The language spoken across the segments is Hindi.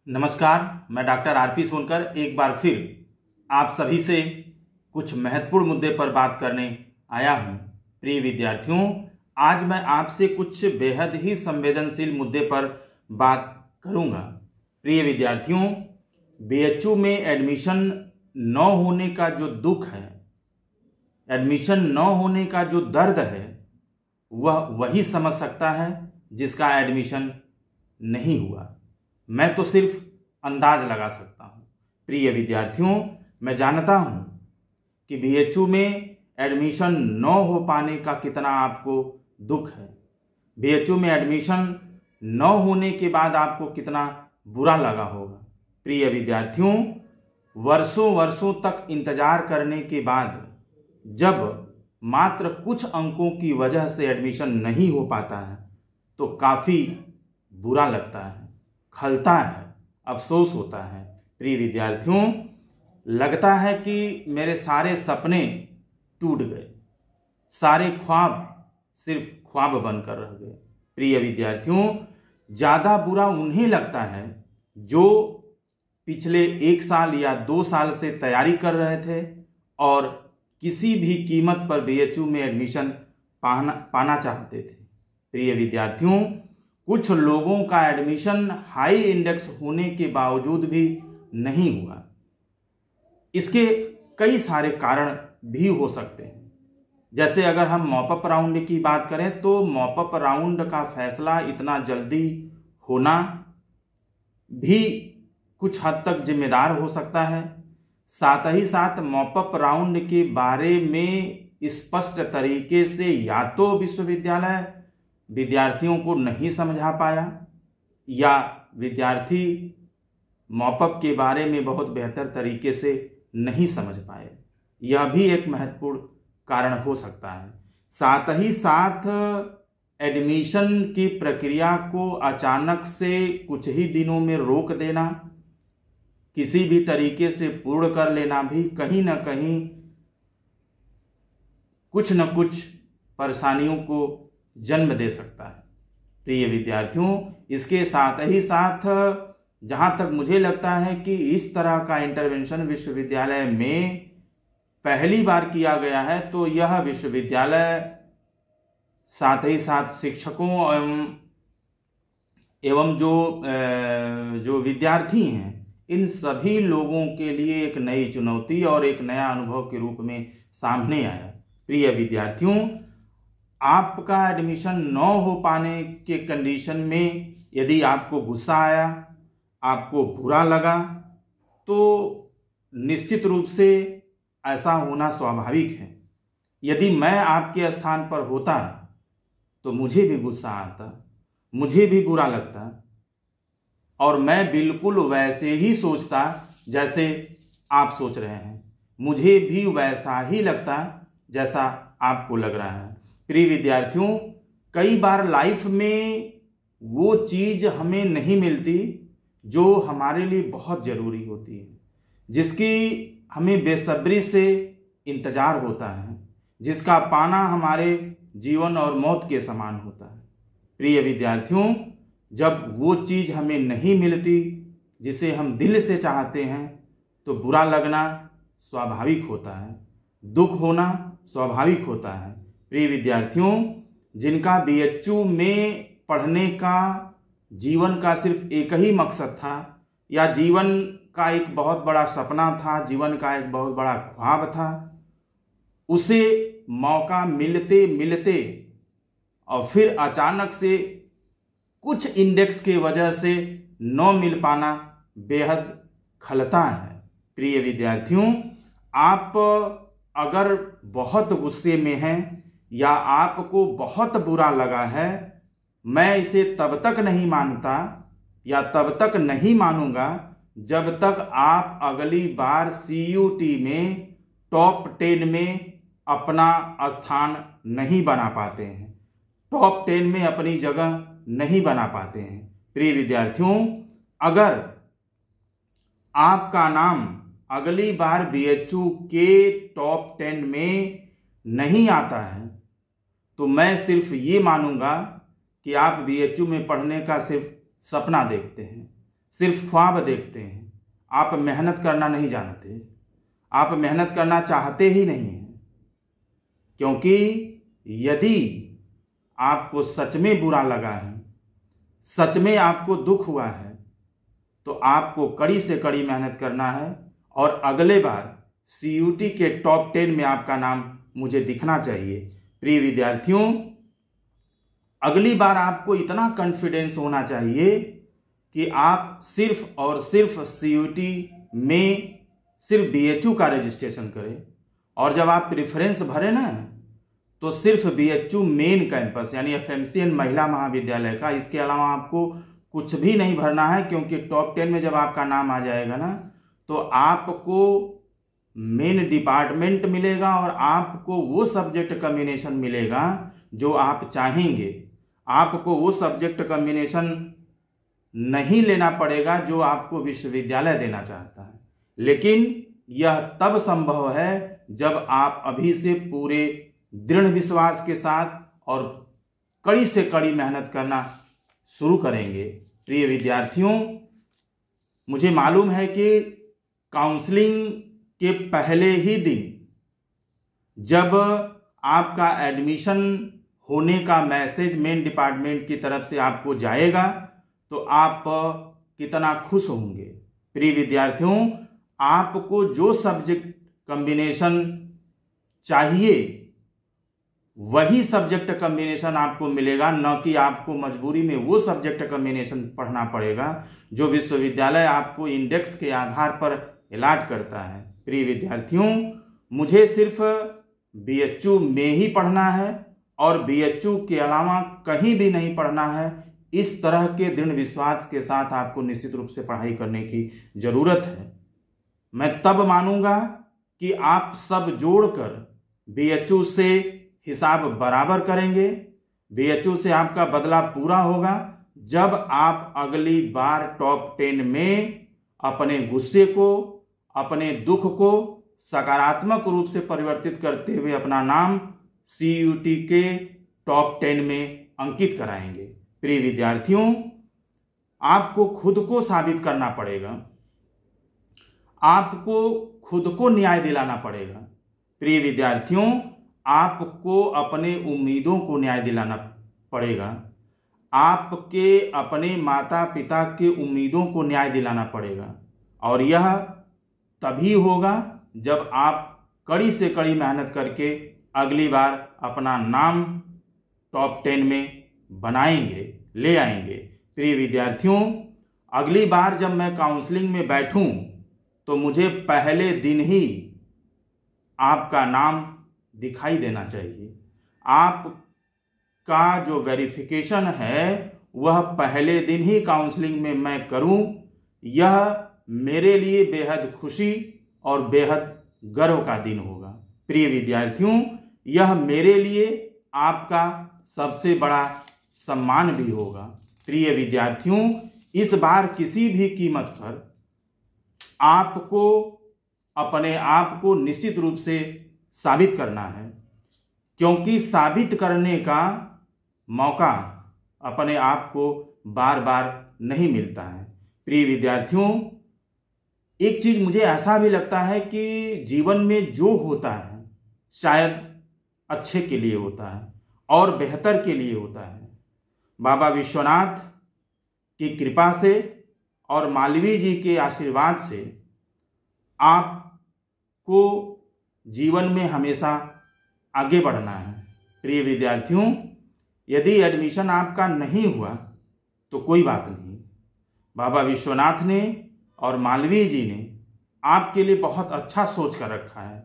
नमस्कार, मैं डॉक्टर आरपी सोनकर एक बार फिर आप सभी से कुछ महत्वपूर्ण मुद्दे पर बात करने आया हूं। प्रिय विद्यार्थियों, आज मैं आपसे कुछ बेहद ही संवेदनशील मुद्दे पर बात करूंगा। प्रिय विद्यार्थियों, बीएचयू में एडमिशन न होने का जो दुख है, एडमिशन न होने का जो दर्द है, वह वही समझ सकता है जिसका एडमिशन नहीं हुआ। मैं तो सिर्फ अंदाज लगा सकता हूं। प्रिय विद्यार्थियों, मैं जानता हूं कि बीएचयू में एडमिशन न हो पाने का कितना आपको दुख है। बीएचयू में एडमिशन न होने के बाद आपको कितना बुरा लगा होगा। प्रिय विद्यार्थियों, वर्षों वर्षों तक इंतजार करने के बाद जब मात्र कुछ अंकों की वजह से एडमिशन नहीं हो पाता है तो काफ़ी बुरा लगता है, खलता है, अफसोस होता है। प्रिय विद्यार्थियों, लगता है कि मेरे सारे सपने टूट गए, सारे ख्वाब सिर्फ ख्वाब बनकर रह गए। प्रिय विद्यार्थियों, ज़्यादा बुरा उन्हें लगता है जो पिछले 1 साल या 2 साल से तैयारी कर रहे थे और किसी भी कीमत पर बीएचयू में एडमिशन पाना चाहते थे। प्रिय विद्यार्थियों, कुछ लोगों का एडमिशन हाई इंडेक्स होने के बावजूद भी नहीं हुआ। इसके कई सारे कारण भी हो सकते हैं। जैसे अगर हम मॉपअप राउंड की बात करें तो मॉपअप राउंड का फैसला इतना जल्दी होना भी कुछ हद तक जिम्मेदार हो सकता है। साथ ही साथ मॉपअप राउंड के बारे में स्पष्ट तरीके से या तो विश्वविद्यालय विद्यार्थियों को नहीं समझा पाया या विद्यार्थी मॉपअप के बारे में बहुत बेहतर तरीके से नहीं समझ पाए। यह भी एक महत्वपूर्ण कारण हो सकता है। साथ ही साथ एडमिशन की प्रक्रिया को अचानक से कुछ ही दिनों में रोक देना, किसी भी तरीके से पूर्ण कर लेना भी कहीं ना कहीं कुछ न कुछ परेशानियों को जन्म दे सकता है। प्रिय विद्यार्थियों, इसके साथ ही साथ जहां तक मुझे लगता है कि इस तरह का इंटरवेंशन विश्वविद्यालय में पहली बार किया गया है तो यह विश्वविद्यालय साथ ही साथ शिक्षकों एवं जो विद्यार्थी हैं, इन सभी लोगों के लिए एक नई चुनौती और एक नया अनुभव के रूप में सामने आया। प्रिय विद्यार्थियों, आपका एडमिशन न हो पाने के कंडीशन में यदि आपको गुस्सा आया, आपको बुरा लगा, तो निश्चित रूप से ऐसा होना स्वाभाविक है। यदि मैं आपके स्थान पर होता तो मुझे भी गुस्सा आता, मुझे भी बुरा लगता और मैं बिल्कुल वैसे ही सोचता जैसे आप सोच रहे हैं। मुझे भी वैसा ही लगता जैसा आपको लग रहा है। प्रिय विद्यार्थियों, कई बार लाइफ में वो चीज़ हमें नहीं मिलती जो हमारे लिए बहुत ज़रूरी होती है, जिसकी हमें बेसब्री से इंतज़ार होता है, जिसका पाना हमारे जीवन और मौत के समान होता है। प्रिय विद्यार्थियों, जब वो चीज़ हमें नहीं मिलती जिसे हम दिल से चाहते हैं तो बुरा लगना स्वाभाविक होता है, दुख होना स्वाभाविक होता है। प्रिय विद्यार्थियों, जिनका बीएचयू में पढ़ने का जीवन का सिर्फ एक ही मकसद था या जीवन का एक बहुत बड़ा सपना था, जीवन का एक बहुत बड़ा ख्वाब था, उसे मौका मिलते मिलते और फिर अचानक से कुछ इंडेक्स के वजह से न मिल पाना बेहद खलता है। प्रिय विद्यार्थियों, आप अगर बहुत गुस्से में हैं या आपको बहुत बुरा लगा है, मैं इसे तब तक नहीं मानता या तब तक नहीं मानूंगा जब तक आप अगली बार सीयूटी में टॉप 10 में अपना स्थान नहीं बना पाते हैं, टॉप 10 में अपनी जगह नहीं बना पाते हैं। प्रिय विद्यार्थियों, अगर आपका नाम अगली बार बीएचयू के टॉप 10 में नहीं आता है तो मैं सिर्फ ये मानूंगा कि आप बीएचयू में पढ़ने का सिर्फ सपना देखते हैं। सिर्फ ख्वाब देखते हैं। आप मेहनत करना नहीं जानते, आप मेहनत करना चाहते ही नहीं हैं। क्योंकि यदि आपको सच में बुरा लगा है, सच में आपको दुख हुआ है, तो आपको कड़ी से कड़ी मेहनत करना है और अगले बार CUT के टॉप 10 में आपका नाम मुझे दिखना चाहिए। प्रिय विद्यार्थियों, अगली बार आपको इतना कॉन्फिडेंस होना चाहिए कि आप सिर्फ और सिर्फ CUT में सिर्फ BHU का रजिस्ट्रेशन करें, और जब आप प्रेफरेंस भरें ना तो सिर्फ BHU मेन कैंपस यानी FMCN महिला महाविद्यालय का, इसके अलावा आपको कुछ भी नहीं भरना है। क्योंकि टॉप 10 में जब आपका नाम आ जाएगा ना तो आपको मेन डिपार्टमेंट मिलेगा और आपको वो सब्जेक्ट कॉम्बिनेशन मिलेगा जो आप चाहेंगे। आपको वो सब्जेक्ट कॉम्बिनेशन नहीं लेना पड़ेगा जो आपको विश्वविद्यालय देना चाहता है, लेकिन यह तब संभव है जब आप अभी से पूरे दृढ़ विश्वास के साथ और कड़ी से कड़ी मेहनत करना शुरू करेंगे। प्रिय विद्यार्थियों, मुझे मालूम है कि काउंसलिंग के पहले ही दिन जब आपका एडमिशन होने का मैसेज मेन डिपार्टमेंट की तरफ से आपको जाएगा तो आप कितना खुश होंगे। प्रिय विद्यार्थियों, आपको जो सब्जेक्ट कॉम्बिनेशन चाहिए वही सब्जेक्ट कॉम्बिनेशन आपको मिलेगा, न कि आपको मजबूरी में वो सब्जेक्ट कॉम्बिनेशन पढ़ना पड़ेगा जो विश्वविद्यालय आपको इंडेक्स के आधार पर अलॉट करता है। प्रिय विद्यार्थियों, मुझे सिर्फ BHU में ही पढ़ना है और BHU के अलावा कहीं भी नहीं पढ़ना है। इस तरह के दृढ़ विश्वास के साथ आपको निश्चित रूप से पढ़ाई करने की जरूरत है। मैं तब मानूंगा कि आप सब जोड़कर BHU से हिसाब बराबर करेंगे, BHU से आपका बदला पूरा होगा जब आप अगली बार टॉप 10 में अपने गुस्से को, अपने दुख को सकारात्मक रूप से परिवर्तित करते हुए अपना नाम CUT के टॉप 10 में अंकित कराएंगे। प्रिय विद्यार्थियों, आपको खुद को साबित करना पड़ेगा, आपको खुद को न्याय दिलाना पड़ेगा। प्रिय विद्यार्थियों, आपको अपने उम्मीदों को न्याय दिलाना पड़ेगा, आपके अपने माता पिता के उम्मीदों को न्याय दिलाना पड़ेगा, और यह तभी होगा जब आप कड़ी से कड़ी मेहनत करके अगली बार अपना नाम टॉप 10 में बनाएंगे, ले आएंगे। प्रिय विद्यार्थियों, अगली बार जब मैं काउंसलिंग में बैठूं तो मुझे पहले दिन ही आपका नाम दिखाई देना चाहिए। आपका जो वेरिफिकेशन है वह पहले दिन ही काउंसलिंग में मैं करूं, यह मेरे लिए बेहद खुशी और बेहद गर्व का दिन होगा। प्रिय विद्यार्थियों, यह मेरे लिए आपका सबसे बड़ा सम्मान भी होगा। प्रिय विद्यार्थियों, इस बार किसी भी कीमत पर आपको अपने आप को निश्चित रूप से साबित करना है, क्योंकि साबित करने का मौका अपने आप को बार बार नहीं मिलता है। प्रिय विद्यार्थियों, एक चीज मुझे ऐसा भी लगता है कि जीवन में जो होता है शायद अच्छे के लिए होता है और बेहतर के लिए होता है। बाबा विश्वनाथ की कृपा से और मालवीय जी के आशीर्वाद से आपको जीवन में हमेशा आगे बढ़ना है। प्रिय विद्यार्थियों, यदि एडमिशन आपका नहीं हुआ तो कोई बात नहीं, बाबा विश्वनाथ ने और मालवीय जी ने आपके लिए बहुत अच्छा सोच कर रखा है।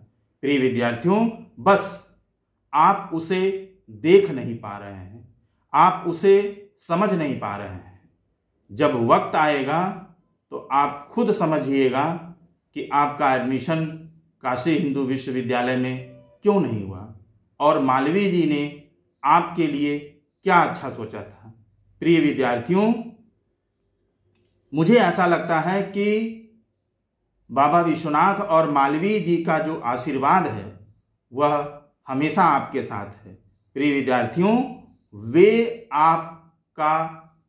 प्रिय विद्यार्थियों, बस आप उसे देख नहीं पा रहे हैं, आप उसे समझ नहीं पा रहे हैं। जब वक्त आएगा तो आप खुद समझिएगा कि आपका एडमिशन काशी हिंदू विश्वविद्यालय में क्यों नहीं हुआ और मालवीय जी ने आपके लिए क्या अच्छा सोचा था। प्रिय विद्यार्थियों, मुझे ऐसा लगता है कि बाबा विश्वनाथ और मालवीय जी का जो आशीर्वाद है वह हमेशा आपके साथ है। प्रिय विद्यार्थियों, वे आपका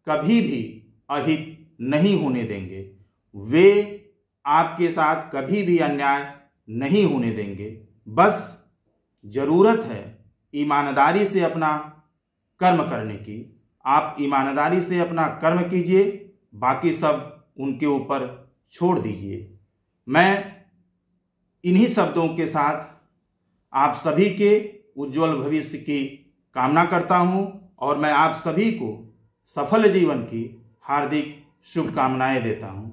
कभी भी अहित नहीं होने देंगे। वे आपके साथ कभी भी अन्याय नहीं होने देंगे। बस जरूरत है ईमानदारी से अपना कर्म करने की। आप ईमानदारी से अपना कर्म कीजिए, बाकी सब उनके ऊपर छोड़ दीजिए। मैं इन्हीं शब्दों के साथ आप सभी के उज्जवल भविष्य की कामना करता हूं और मैं आप सभी को सफल जीवन की हार्दिक शुभकामनाएं देता हूं।